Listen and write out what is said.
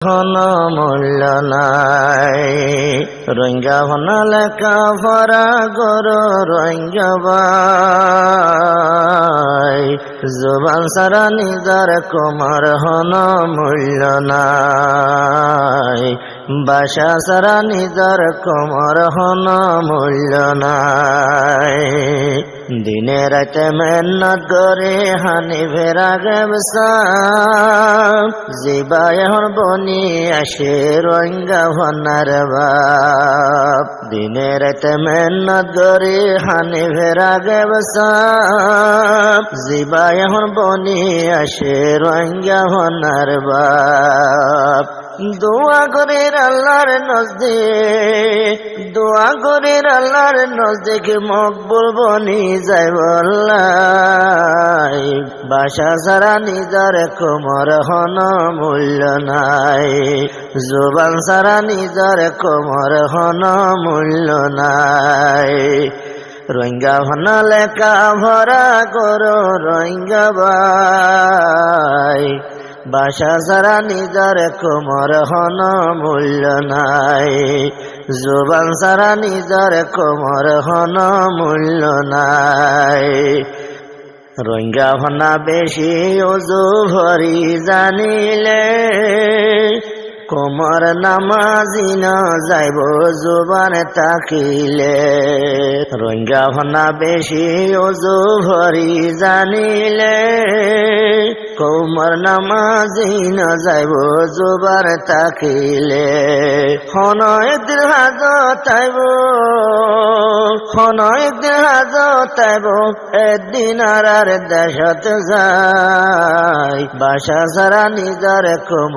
কোনো মূল্য নাই। রোহিঙ্গা হনা লেখা পড়া গরু রোহিঙ্গা ভাই, জবান সারা নিজর কুমার হন মূল্য নাই। ভাষা সারা নিজর কুমার হন মূল্য নাই। দিনে রাতে মেহনত করে হানি ভেরা ব্যবসা, জিবায় হন বনি আসে রোহিঙ্গা হনার বাপ। দিনে রাতে মেহনত করে হানি ভেরা ব্যবসা, জিবায় হন বনি আসে রোহিঙ্গা হনার বাপ। দোয়া করির আল্লাহর নজদিক, দোয়া করির আল্লাহর নজদিক মকবুল বনি যায় বল্লাই। ভাষা ছাড়া নিজর কোমর হন মূল্য নাই। জবান ছাড়া নিজর কোমর হন মূল্য নাই। রোহিঙ্গা হনা লেখা ভরা করো রোহিঙ্গা ভাই, ভাষা ছাড়া নিজর কোমর হন মূল্য নাই। জবান ছাড়া নিজর কোমর হন মূল্য নাই। রোহিঙ্গা হনা বেশি ওজু ভরি জানিলে, কোমর নামাজি না যাইব জবান তাকিলে। রোহিঙ্গা হনা বেশি ওজু ভরি জানিলে, কোমর নামাজি না যাইব জবান তাকিলে। হন একদিন হাজত আইব, হন একদিন হাজত আইব, একদিন আর দেশত যায়। ভাষা ছাড়া নিজর কোমর